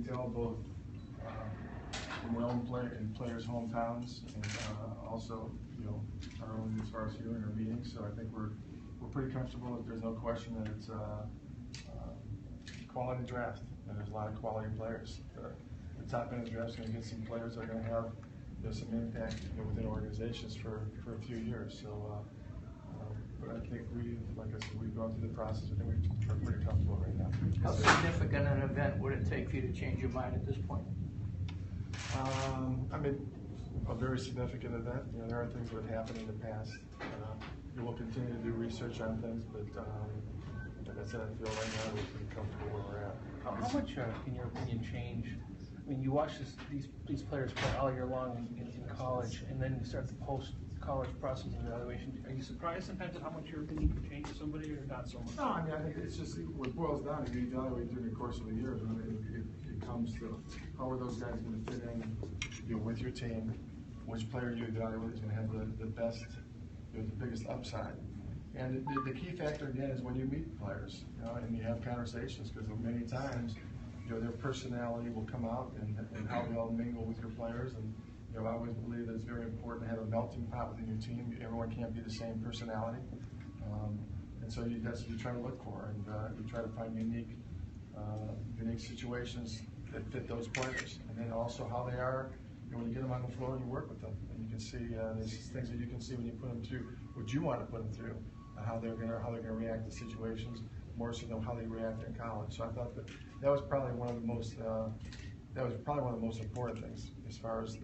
tell, both from my own players' hometowns, and also, our own as far as viewing our meetings. So I think we're pretty comfortable. There's no question that it's a quality draft, and there's a lot of quality players. The top end of the draft is going to get some players that are going to have some impact within organizations for a few years. So, but I think like I said, we've gone through the process. I think we're pretty comfortable right now. How significant an event would it take for you to change your mind at this point? I mean, a very significant event. There are things that have happened in the past. We'll continue to do research on things, but like I said, I feel right now we're pretty comfortable where we're at. How much, in your opinion, change? I mean, you watch these players play all year long in college, and then you start the post-college process of evaluation. Are you surprised sometimes at how much your opinion can change to somebody, or not so much? No, I mean, I think it's just what boils down to, you evaluate during the course of the year. It comes to how are those guys going to fit in with your team, which player you evaluate is going to have the best, the biggest upside. And the key factor again is when you meet players, and you have conversations, because many times, their personality will come out and how they all mingle with your players. And I always believe that it's very important to have a melting pot within your team. Everyone can't be the same personality, and so that's what you try to look for, and you try to find unique situations that fit those players, and then also how they are when you get them on the floor and you work with them, and you can see there's things that you can see when you put them through what you want to put them through, how they're going to react to situations more so than how they react in college. So I thought that was probably one of the most important things as far as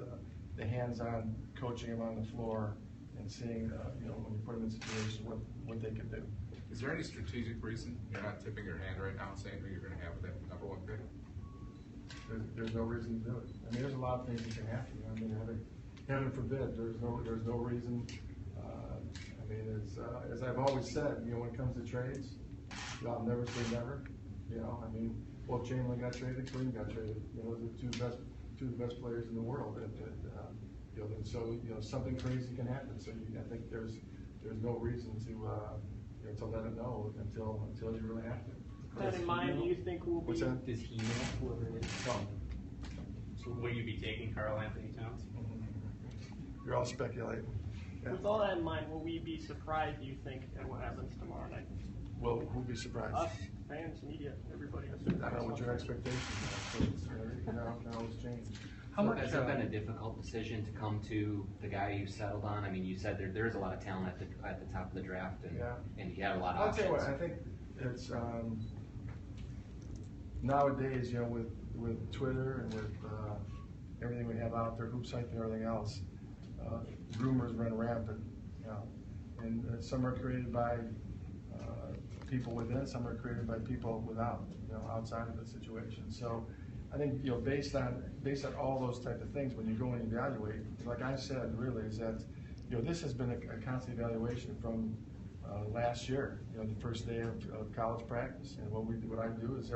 the hands-on coaching them on the floor and seeing when you put them in situations what they can do. Is there any strategic reason you're not tipping your hand right now and saying who you're going to have with that number one pick? There's no reason to do it. I mean, there's a lot of things that can happen. I mean, heaven forbid, there's no reason. I mean, as I've always said, when it comes to trades, I'll never say never. I mean, well, Chamberlain got traded, Kareem got traded. Those are two of the best players in the world. And so something crazy can happen. So I think there's no reason to let it know until you really have to. With that in mind, do you think we'll be? What's that? Does he know whoever it is? No. So will you be taking Karl Anthony Towns? You're all speculating. Yeah. With all that in mind, will we be surprised, do you think, at what happens tomorrow night? Well, who'll be surprised? Us, fans, media, everybody. I don't know what your expectations are. So it can always change. Has it been a difficult decision to come to the guy you settled on? I mean, you said there's a lot of talent at the top of the draft, and you had a lot of I'll options. tell you what, I think it's nowadays, with Twitter and with everything we have out there, Hoop Site and everything else, rumors run rampant, and some are created by people within, some are created by people without, outside of the situation. So I think, based on all those type of things, when you go and evaluate, like I said, really is that, this has been a constant evaluation from last year, the first day of college practice. And what I do is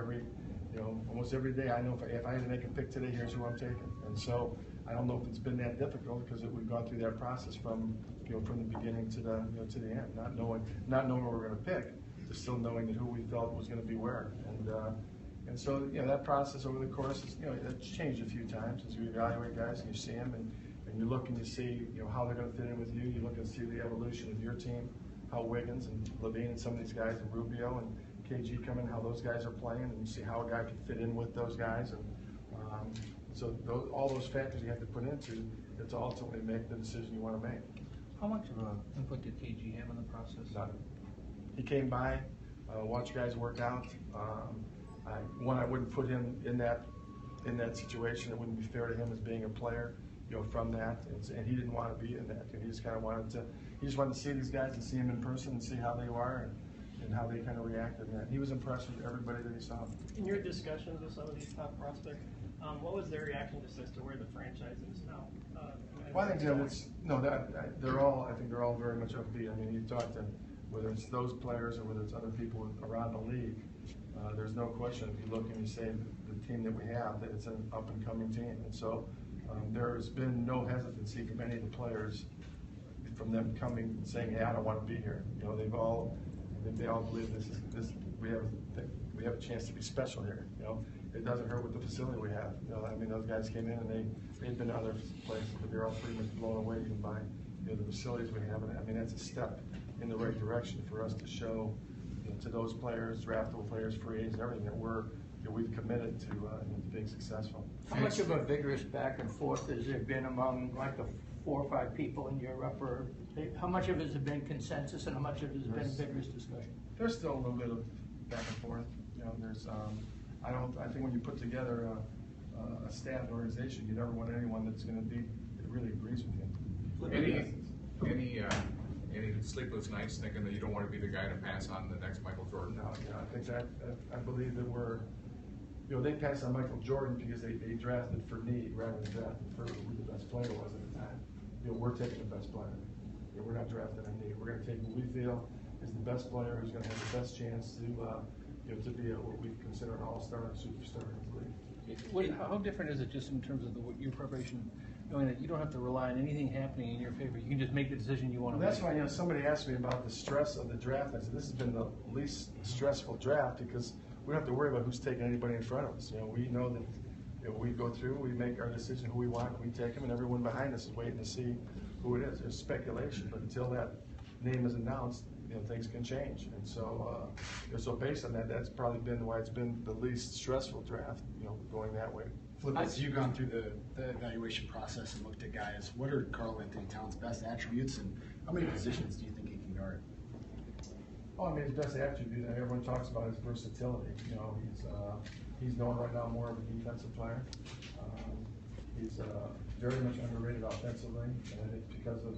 almost every day, I know if I had to make a pick today, here's who I'm taking. And so I don't know if it's been that difficult, because we've gone through that process from the beginning to the to the end, not knowing what we're going to pick, to still knowing that who we felt was going to be where. And so that process over the course is it's changed a few times as you evaluate guys and you see them, and you look and you see how they're going to fit in with you. You look and see the evolution of your team, how Wiggins and Levine and some of these guys, and Rubio and KG come in, how those guys are playing, and you see how a guy can fit in with those guys. And so all those factors you have to put into it to ultimately make the decision you want to make. How much of an input did KG have in the process? None. He came by, watched guys work out. I wouldn't put him in that situation. It wouldn't be fair to him as being a player, from that. And he didn't want to be in that. He just kind of wanted to see these guys and see them in person and see how they were and how they kind of reacted. And he was impressed with everybody that he saw. In your discussions with some of these top prospects, what was their reaction just as to where the franchise is now? Well, I think they're all very much upbeat. I mean, you talk to whether it's those players or whether it's other people around the league. There's no question, if you look and you say the team that we have, that it's an up-and-coming team. And so there's been no hesitancy from any of the players, from them coming and saying, hey, I don't want to be here. They all believe we have a chance to be special here. it doesn't hurt with the facility we have. You know, I mean, those guys came in and they've been to other places, but they're all pretty much blown away even by, you know, the facilities we have. And I mean, that's a step in the right direction for us to show, you know, to those players, draftable players, free agents, everything that we've committed to being successful. How much of a vigorous back and forth has there been among like the 4 or 5 people in your upper, how much of it has been consensus and how much of it has been vigorous discussion? There's still a little bit of back and forth. You know, there's, I think when you put together a staff organization, you never want anyone that's gonna be, that really agrees with you. Any sleepless nights thinking that you don't want to be the guy to pass on the next Michael Jordan? No, you know, I think that, I believe that you know, they passed on Michael Jordan because they drafted for need rather than drafting for who the best player was at the time. You know, we're taking the best player. You know, we're not drafting a need. We're gonna take who we feel is the best player who's gonna have the best chance to, you know, to be what we consider an all-star and superstar in the league. How different is it just in terms of your preparation, knowing that you don't have to rely on anything happening in your favor? You can just make the decision you want to Well, that's make. why, you know, somebody asked me about the stress of the draft. I said, this has been the least stressful draft because we don't have to worry about who's taking anybody in front of us. You know, we know that, you know, we go through, we make our decision who we want, we take them, and everyone behind us is waiting to see who it is. There's speculation, but until that name is announced, you know, things can change. And so, you know, so based on that, that's probably been why it's been the least stressful draft, you know, going that way. Flip, as you've gone through the evaluation process and looked at guys, what are Karl Anthony Towns' best attributes, and how many positions do you think he can guard? Well, I mean, his best attribute, and everyone talks about his versatility. You know, he's known right now more of a defensive player. He's very much underrated offensively, and I think because of,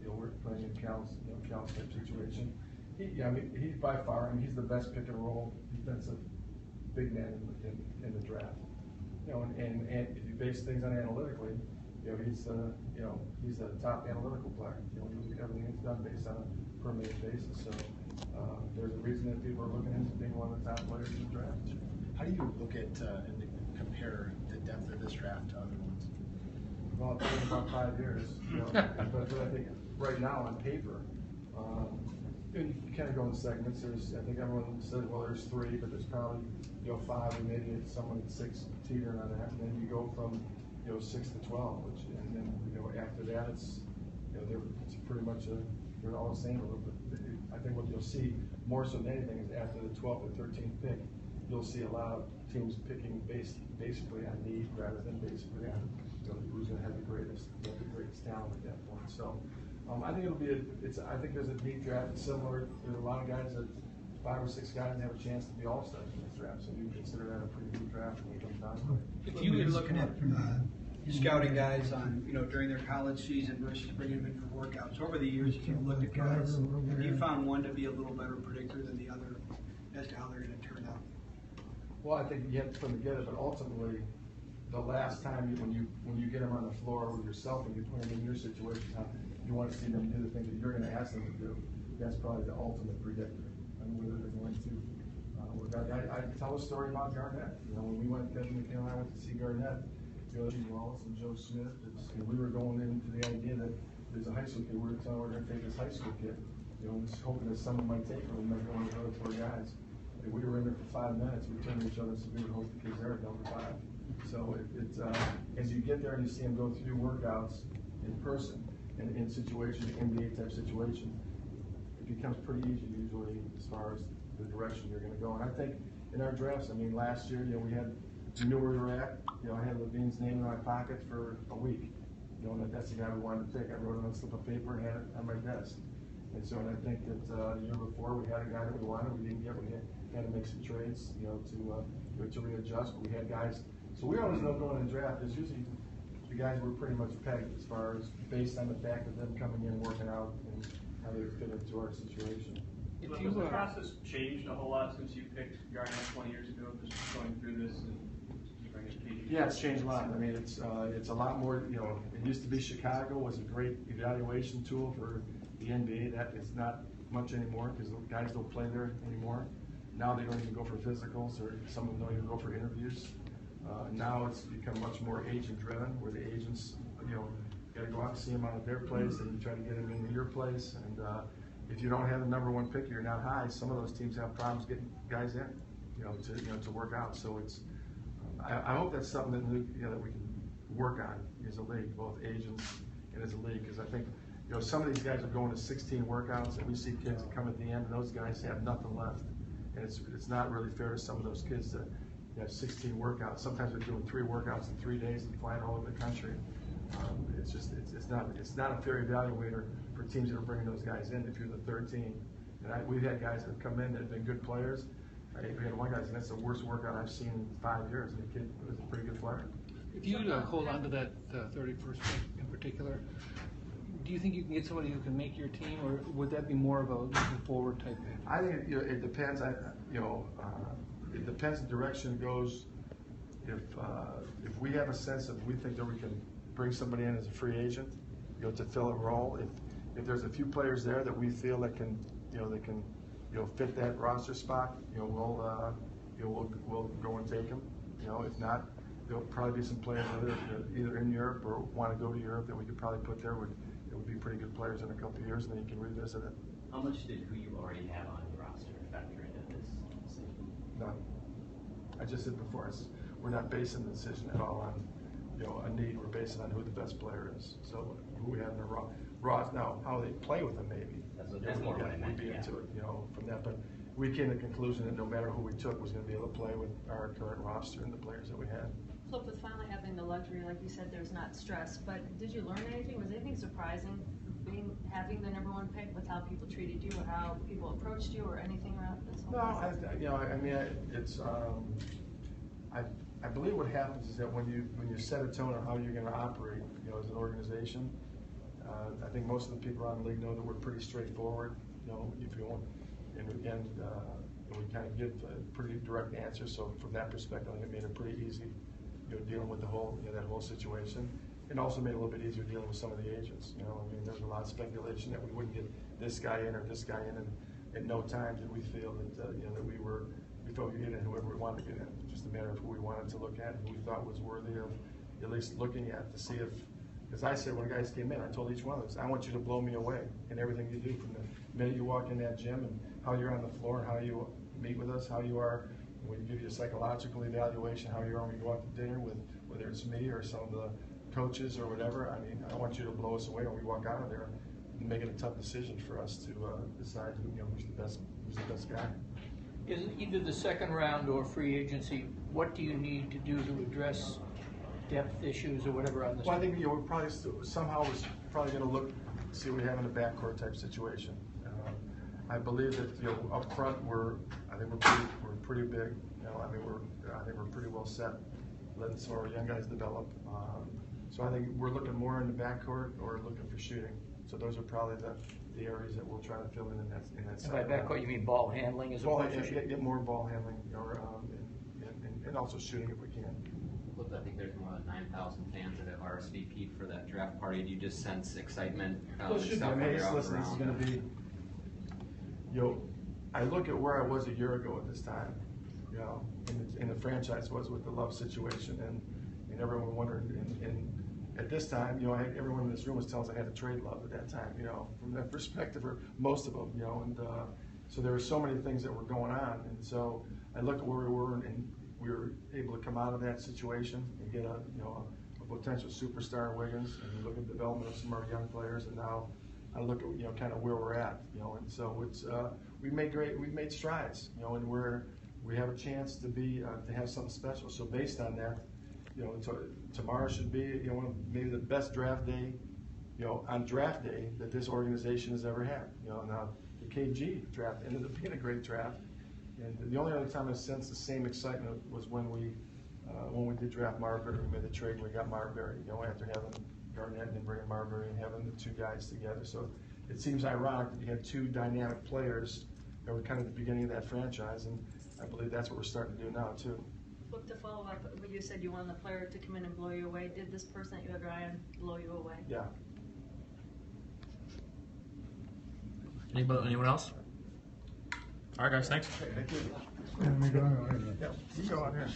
you know, we're playing in Cal's type situation. I mean, he's by far, I mean, he's the best pick and roll defensive big man in the draft. You know, and if you base things on analytically, you know, he's a top analytical player. You know, everything is done based on a per minute basis. So there's a reason that people are looking at him as being one of the top players in the draft. How do you look at and compare the depth of this draft to other ones? Well, it's been about 5 years. You know, but I think right now on paper, you kind of go in segments. I think everyone said, well, there's 3, but there's probably, you know, 5, and maybe it's someone at 6 teetering on that. And then you go from, you know, 6 to 12, and then, you know, after that, it's, you know, it's pretty much they're all the same a little bit. I think what you'll see more so than anything is after the 12th or 13th pick, you'll see a lot of teams picking basically on need rather than basically on, you know, who's going to have the greatest talent at that point. So I think it'll be I think there's a deep draft. It's similar. There's a lot of guys that 5 or 6 guys have a chance to be all-stars in this draft. So you consider that a pretty deep draft when it comes down to it. If you were looking at scouting guys on, you know, during their college season versus bringing them in for workouts, over the years, if you've looked at guys, have you found one to be a little better predictor than the other as to how they're going to turn out? Well, I think you have to put them together, but ultimately, the last time when you get them on the floor with yourself and you put them in your situation, you want to see them do the things that you're going to ask them to do. That's probably the ultimate predictor. I mean, whether they're going to work out. I tell a story about Garnett. You know, when we went, Kevin McHale and I went to see Garnett, you know, Gene Wallace and Joe Smith. We were going into the idea that there's a high school kid. We were telling we're going to take this high school kid. You know, just hoping that someone might take him and then go with the other 4 guys. And we were in there for 5 minutes. We turned to each other and said we would hope the kid's there at number 5. So it's as you get there and you see them go through workouts in person and in situation, NBA type situation, it becomes pretty easy usually as far as the direction you're going to go. And I think in our drafts, I mean, last year, you know, we knew where we were at. You know, I had Levine's name in my pocket for a week. You know, and that's the guy we wanted to pick. I wrote it on a slip of paper and had it on my desk. And so, and I think that the year before we had a guy that we wanted, we didn't get. We had to make some trades, you know, to readjust. But we had guys. So we always know going in the draft is usually the guys were pretty much pegged as far as based on the fact of them coming in, working out, and how they fit into our situation. Has the process changed a whole lot since you picked Garnett 20 years ago, just going through this and keeping it? Yeah, it's changed a lot. I mean, it's a lot more. You know, it used to be Chicago was a great evaluation tool for the NBA. That is not much anymore because guys don't play there anymore. Now they don't even go for physicals, or some of them don't even go for interviews. Now it's become much more agent-driven, where the agents, you know, got to go out and see them out at their place, and you try to get them into your place. And if you don't have the number 1 pick, you're not high. Some of those teams have problems getting guys in, you know, to work out. So it's I hope that's something that, that we can work on as a league, both agents and as a league, because I think, some of these guys are going to 16 workouts, and we see kids that come at the end, and those guys have nothing left. And it's not really fair to some of those kids to have 16 workouts. Sometimes they're doing 3 workouts in 3 days and flying all over the country. It's not a fair evaluator for teams that are bringing those guys in if you're the third team. And we've had guys that have come in that have been good players. We had one guy, and that's the worst workout I've seen in 5 years. And the kid was a pretty good player. If you hold on to that 31st pick in particular, do you think you can get somebody who can make your team, or would that be more of a looking forward type thing? I think it depends. It depends the direction it goes. If we have a sense of we think that we can bring somebody in as a free agent, to fill a role. If there's a few players there that we feel that can fit that roster spot, we'll go and take them. If not, there'll probably be some players either in Europe or want to go to Europe that we could probably put there. It would be pretty good players in a couple of years, and then you can revisit it. How much did who you already have on your roster factor into this decision? None. I just said before, we're not basing the decision at all on a need. We're basing on who the best player is. So who we have in the raw. Now, how they play with them, maybe. That's more what I meant. We'd be into it, from that. But we came to the conclusion that no matter who we took was going to be able to play with our current roster and the players that we had. Flip, with finally having the luxury, like you said, there's not stress. But did you learn anything? Was anything surprising having the #1 pick with how people treated you, or how people approached you, or anything around this whole process? I believe what happens is that when you set a tone on how you're going to operate, as an organization, I think most of the people around the league know that we're pretty straightforward. If you want, and we kind of give a pretty direct answer. So from that perspective, I think it made it pretty easy, dealing with the whole that whole situation. It also made it a little bit easier dealing with some of the agents. There's a lot of speculation that we wouldn't get this guy in or this guy in, and at no time did we feel that that we thought we could get in whoever we wanted to get in. Just a matter of who we wanted to look at, who we thought was worthy of at least looking at to see if. As I said when guys came in, I told each one of us, I want you to blow me away in everything you do, from the minute you walk in that gym and how you're on the floor and how you meet with us, how you are when we give you a psychological evaluation, how you are when you go out to dinner with whether it's me or some of the coaches or whatever. I want you to blow us away when we walk out of there and make it a tough decision for us to decide who's the best guy. Is either the second round or free agency, what do you need to do to address depth issues or whatever on this? Well, I think we're probably somehow going to look, see what we have in the backcourt type situation. I believe that up front we're pretty big. I think we're pretty well set, letting some of our young guys develop. So I think we're looking more in the backcourt or looking for shooting. So those are probably the areas that we'll try to fill in that side. And by backcourt, you mean ball handling as opposed to shooting? Get more ball handling, and also shooting if we can. I think there's more than 9,000 fans that have RSVP'd for that draft party. Do you just sense excitement? This is going to be. I look at where I was a year ago at this time. In the franchise was with the Love situation, and everyone wondered. And at this time, everyone in this room was telling us I had to trade Love at that time. From that perspective, or most of them. And so there were so many things that were going on, and so I look at where we were, and we were able to come out of that situation and get a potential superstar in Wiggins, and look at the development of some of our young players, and now I look at kind of where we're at, and so it's we've made strides, and we have a chance to have something special. So based on that, tomorrow should be maybe the best draft day, on draft day that this organization has ever had. Now the KG draft ended up being a great draft. And the only other time I sensed the same excitement was when we did draft Marbury. We made the trade and we got Marbury, after having Garnett and then bringing Marbury and having the two guys together. So it seems ironic that you had two dynamic players that were kind of the beginning of that franchise, and I believe that's what we're starting to do now too. Look, to follow up, when you said you wanted the player to come in and blow you away, did this person that you had your eye on blow you away? Yeah. Anyone else? All right, guys, thanks. Thank you. Yeah, you go on here.